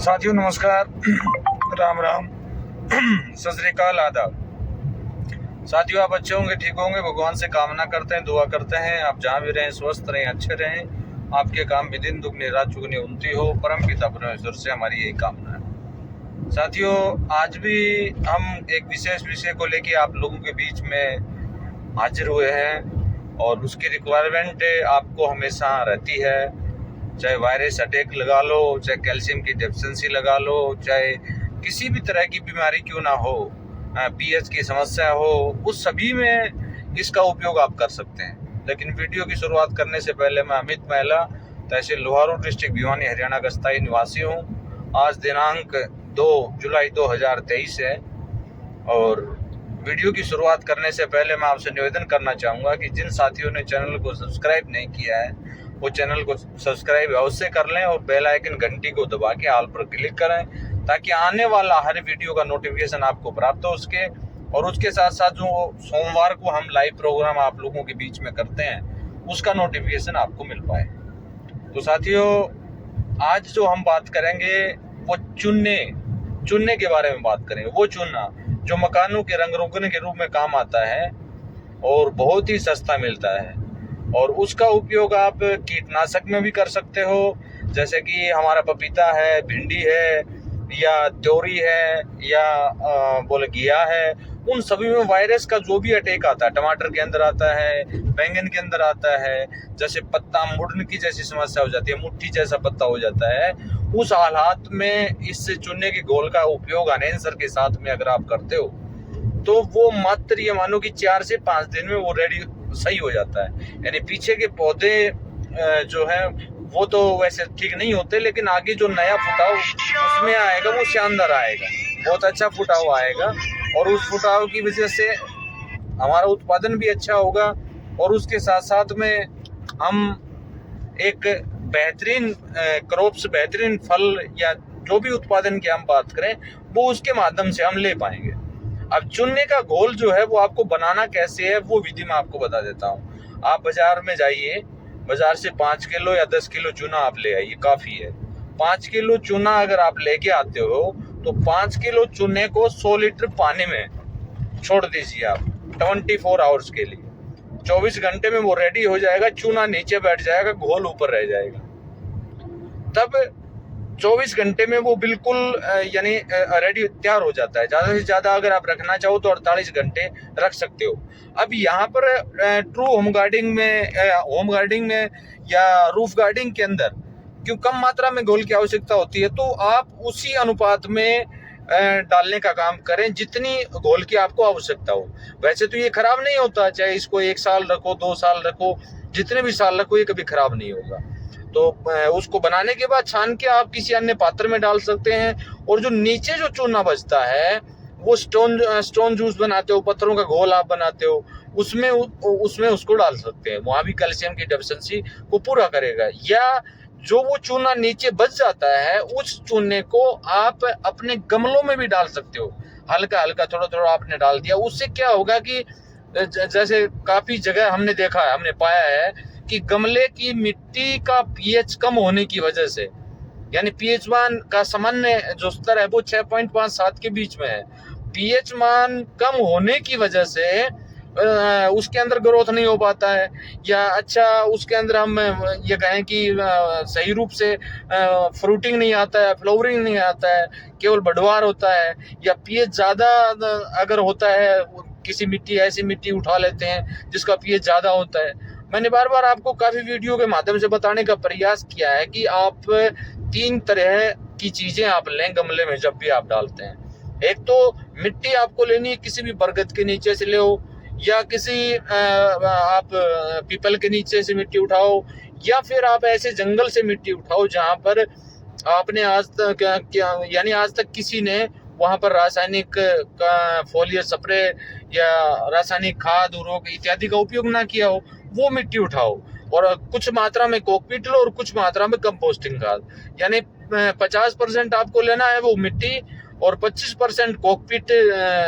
साथियों नमस्कार, राम राम, सत श्री अकाल, आदाब। साथियों आप अच्छे होंगे, ठीक होंगे, भगवान से कामना करते हैं, दुआ करते हैं आप जहाँ भी रहें स्वस्थ रहें, अच्छे रहें, आपके काम भी दिन दुगनी रात चुगनी उन्नति हो, परम पिता परमेश्वर से हमारी यही कामना है। साथियों आज भी हम एक विशेष विषय को लेके आप लोगों के बीच में हाजिर हुए हैं और उसकी रिक्वायरमेंट आपको हमेशा रहती है। चाहे वायरस अटैक लगा लो, चाहे कैल्शियम की डेफिशिएंसी लगा लो, चाहे किसी भी तरह की बीमारी क्यों ना हो, पीएच की समस्या हो, उस सभी में इसका उपयोग आप कर सकते हैं। लेकिन वीडियो की शुरुआत करने से पहले मैं अमित महिला, तहसील लोहारू, डिस्ट्रिक्ट भिवानी, हरियाणा का स्थायी निवासी हूँ। आज दिनांक 2 जुलाई 2023 है और वीडियो की शुरुआत करने से पहले मैं आपसे निवेदन करना चाहूँगा कि जिन साथियों ने चैनल को सब्सक्राइब नहीं किया है वो चैनल को सब्सक्राइब अवश्य कर लें और बेल आइकन घंटी को दबा के ऑल पर क्लिक करें ताकि आने वाला हर वीडियो का नोटिफिकेशन आपको प्राप्त हो उसके। और उसके साथ साथ जो सोमवार को हम लाइव प्रोग्राम आप लोगों के बीच में करते हैं उसका नोटिफिकेशन आपको मिल पाए। तो साथियों आज जो हम बात करेंगे वो चुनने के बारे में बात करेंगे। वो चूना जो मकानों के रंग रोगन के रूप में काम आता है और बहुत ही सस्ता मिलता है और उसका उपयोग आप कीटनाशक में भी कर सकते हो, जैसे कि हमारा पपीता है, भिंडी है या त्योरी है या बोले घिया है, उन सभी में वायरस का जो भी अटैक आता है, टमाटर के अंदर आता है, बैंगन के अंदर आता है, जैसे पत्ता मुड़ने की जैसी समस्या हो जाती है, मुट्ठी जैसा पत्ता हो जाता है, उस हालात में इस चूने के घोल का उपयोग अनेंसर के साथ में अगर आप करते हो तो वो मात्र ये मानो कि 4 से 5 दिन में वो रेडी सही हो जाता है। यानी पीछे के पौधे जो है वो तो वैसे ठीक नहीं होते, लेकिन आगे जो नया फुटाव उसमें आएगा वो शानदार आएगा, बहुत अच्छा फुटाव आएगा और उस फुटाव की वजह से हमारा उत्पादन भी अच्छा होगा और उसके साथ साथ में हम एक बेहतरीन क्रॉप्स, बेहतरीन फल या जो भी उत्पादन की हम बात करें वो उसके माध्यम से हम ले पाएंगे। अब चुनने का घोल जो है वो आपको बनाना कैसे है वो विधि मैं आपको बता देता हूँ। आप बाजार में जाइए, बाजार से 5 किलो या 10 किलो चूना आप ले आइए, काफ़ी है। 5 किलो चूना अगर आप लेके आते हो तो 5 किलो चूने को 100 लीटर पानी में छोड़ दीजिए आप 24 आवर्स के लिए। 24 घंटे में वो रेडी हो जाएगा, चूना नीचे बैठ जाएगा, घोल ऊपर रह जाएगा। तब 24 घंटे में वो बिल्कुल यानी रेडी तैयार हो जाता है। ज़्यादा से ज़्यादा अगर आप रखना चाहो तो 48 घंटे रख सकते हो। अब यहाँ पर ट्रू होम गार्डनिंग में या रूफ गार्डनिंग के अंदर क्यों कम मात्रा में घोल की आवश्यकता होती है, तो आप उसी अनुपात में डालने का काम करें जितनी घोल की आपको आवश्यकता हो। वैसे तो ये खराब नहीं होता, चाहे इसको 1 साल रखो, 2 साल रखो, जितने भी साल रखो, ये कभी खराब नहीं होगा। तो उसको बनाने के बाद छान के आप किसी अन्य पात्र में डाल सकते हैं और जो नीचे जो चूना बचता है वो स्टोन जूस बनाते हो, पत्थरों का घोल आप बनाते हो, उसमें उसको डाल सकते हैं। वहां भी कैल्शियम की डेफिशिएंसी को पूरा करेगा। या जो वो चूना नीचे बच जाता है उस चूने को आप अपने गमलों में भी डाल सकते हो, हल्का हल्का थोड़ा थोड़ा आपने डाल दिया। उससे क्या होगा कि जैसे काफी जगह हमने देखा है, हमने पाया है कि गमले की मिट्टी का पीएच कम होने की वजह से, यानी पीएच मान का सामान्य जो स्तर है वो 6.57 के बीच में है, पीएच मान कम होने की वजह से उसके अंदर ग्रोथ नहीं हो पाता है, या अच्छा उसके अंदर हम ये कहें कि सही रूप से फ्रूटिंग नहीं आता है, फ्लावरिंग नहीं आता है, केवल बढ़वार होता है। या पीएच ज़्यादा अगर होता है, किसी मिट्टी ऐसी मिट्टी उठा लेते हैं जिसका पीएच ज़्यादा होता है। मैंने बार बार आपको काफ़ी वीडियो के माध्यम से बताने का प्रयास किया है कि आप 3 तरह की चीज़ें आप लें गमले में जब भी आप डालते हैं। एक तो मिट्टी आपको लेनी है, किसी भी बरगद के नीचे से ले हो या किसी आप पीपल के नीचे से मिट्टी उठाओ, या फिर आप ऐसे जंगल से मिट्टी उठाओ जहाँ पर आपने आज तक किसी ने वहाँ पर रासायनिक फोलियर स्प्रे या रासायनिक खाद उर्वरक इत्यादि का उपयोग ना किया हो, वो मिट्टी उठाओ और कुछ मात्रा में कोकपीट लो और कुछ मात्रा में कंपोस्टिंग खाद। यानी 50% आपको लेना है वो मिट्टी और 25% कोकपीट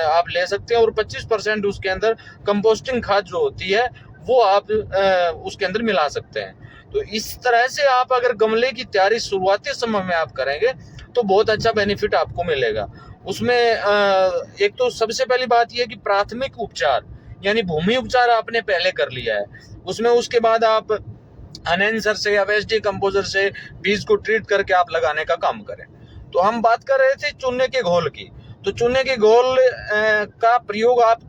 आप ले सकते हैं और 25% उसके अंदर कंपोस्टिंग खाद जो होती है वो आप उसके अंदर मिला सकते हैं। तो इस तरह से आप अगर गमले की तैयारी शुरुआती समय में आप करेंगे तो बहुत अच्छा बेनिफिट आपको मिलेगा। उसमें एक तो सबसे पहली बात यह कि प्राथमिक उपचार यानी भूमि उपचार आपने पहले कर लिया है, उसमें उसके बाद आप एनहेंसर से या वेस्ट कंपोजर से बीज को ट्रीट करके आप लगाने का काम करें। तो हम बात कर रहे थे चूने के घोल की। तो चूने के घोल का प्रयोग आप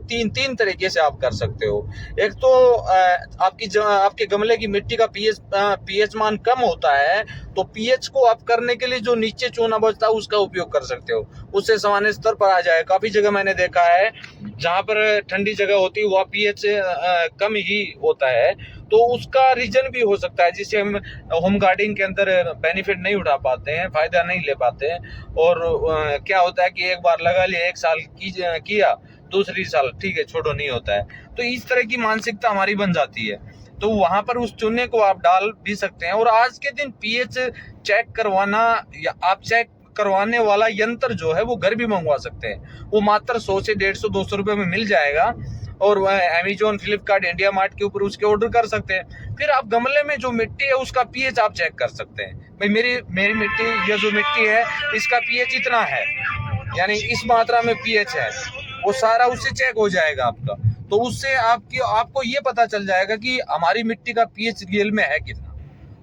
तीन तरीके से आप कर सकते हो। एक तो आपके गमले की मिट्टी का पीएच मान कम होता है, तो पीएच को आप करने के लिए जो नीचे चूना बचता है उसका उपयोग कर सकते हो, उससे सामान्य स्तर पर आ जाए। काफी जगह मैंने देखा है जहां पर ठंडी जगह होती है वहाँ पीएच कम ही होता है, तो उसका रीजन भी हो सकता है जिससे हम होम गार्डनिंग के अंदर बेनिफिट नहीं उठा पाते हैं, फायदा नहीं ले पाते हैं। और क्या होता है कि एक बार लगा लिया, एक साल किया, दूसरी साल ठीक है छोड़ो नहीं होता है। तो इस तरह की मानसिकता हमारी बन जाती है, तो वहां पर उस चूने को आप डाल भी सकते हैं। और आज के दिन पीएच चेक करवाना या आप चेक करवाने वाला यंत्र जो है वो घर भी मंगवा सकते हैं, वो मात्र 100 से 150 200 रुपए में मिल जाएगा। और वह अमेजोन, फ्लिपकार्ट, इंडिया मार्ट के ऊपर उसके ऑर्डर कर सकते हैं। फिर आप गमले में जो मिट्टी है उसका पीएच आप चेक कर सकते हैं, भाई मेरी मिट्टी, ये जो मिट्टी है इसका पीएच इतना है, यानी इस मात्रा में पीएच है, वो सारा उससे चेक हो जाएगा आपका। तो उससे आपको ये पता चल जाएगा कि हमारी मिट्टी का पीएच रियल में है कितना,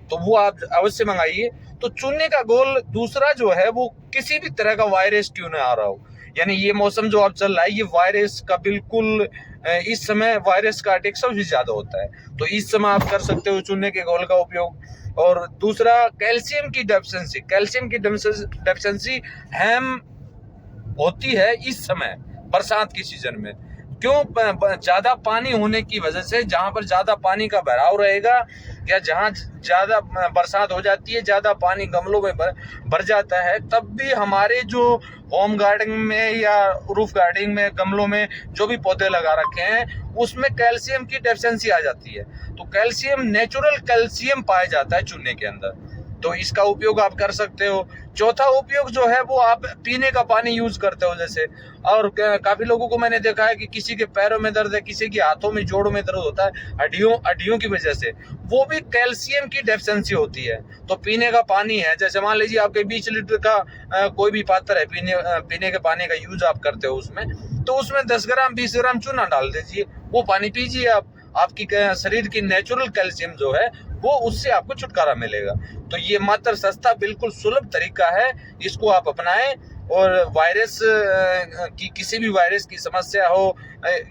तो वो आप अवश्य मंगाइए। तो चूने का घोल दूसरा जो है वो किसी भी तरह का वायरस क्यों ना आ रहा हो, यानी ये मौसम जो अब चल रहा है ये वायरस का बिल्कुल इस समय वायरस का अटैक सबसे ज्यादा होता है, तो इस समय आप कर सकते हो चूने के घोल का उपयोग। और दूसरा कैल्शियम की डेफिशिएंसी हम होती है इस समय बरसात की सीजन में। क्यों? ज्यादा पानी होने की वजह से, जहां पर ज्यादा पानी का बहाव रहेगा या जहां ज्यादा बरसात हो जाती है, ज्यादा पानी गमलों में भर जाता है, तब भी हमारे जो होम गार्डनिंग में या रूफ गार्डनिंग में गमलों में जो भी पौधे लगा रखे हैं उसमें कैल्शियम की डेफिशिएंसी आ जाती है। तो कैल्शियम, नेचुरल कैल्शियम पाया जाता है चूने के अंदर, तो इसका उपयोग आप कर सकते हो। चौथा उपयोग जो है वो आप पीने का पानी यूज करते हो जैसे, और काफी लोगों को मैंने देखा है कि किसी के पैरों में दर्द है, किसी के हाथों में, जोड़ों में दर्द होता है हड्डियों की वजह से, वो भी कैल्शियम की डेफिशिएंसी होती है। तो पीने का पानी है, जैसे मान लीजिए आपके 20 लीटर का कोई भी पात्र है, पीने के पानी का यूज आप करते हो उसमें, तो उसमें 10 ग्राम 20 ग्राम चूना डाल दीजिए, वो पानी पीजिए आप, आपकी शरीर की नेचुरल कैल्शियम जो है वो उससे आपको छुटकारा मिलेगा। तो ये मात्र सस्ता, बिल्कुल सुलभ तरीका है, इसको आप अपनाएं। और वायरस की, किसी भी वायरस की समस्या हो,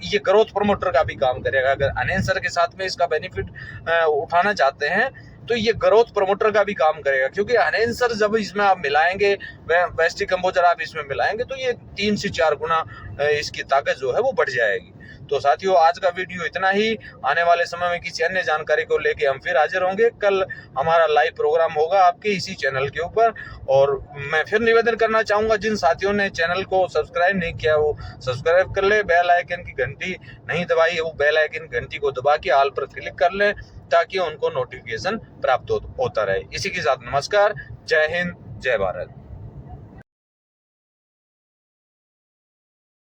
ये ग्रोथ प्रमोटर का भी काम करेगा। अगर एनहेंसर के साथ में इसका बेनिफिट उठाना चाहते हैं तो ये ग्रोथ प्रमोटर का भी काम करेगा, क्योंकि एनहेंसर जब इसमें आप मिलाएंगे, वेस्ट कंपोजर आप इसमें मिलाएंगे, तो ये 3 से 4 गुना इसकी ताकत जो है वो बढ़ जाएगी। तो साथियों, आज का वीडियो इतना ही। आने वाले समय में किसी अन्य जानकारी को लेके हम फिर हाजिर होंगे। कल हमारा लाइव प्रोग्राम होगा आपके इसी चैनल के ऊपर। और मैं फिर निवेदन करना चाहूंगा, जिन साथियों ने चैनल को सब्सक्राइब नहीं किया वो सब्सक्राइब कर ले, बेल आइकन की घंटी नहीं दबाई है वो बेल आइकन घंटी को दबा के ऑल पर क्लिक कर लें, ताकि उनको नोटिफिकेशन प्राप्त होता रहे। इसी के साथ नमस्कार, जय हिंद, जय भारत।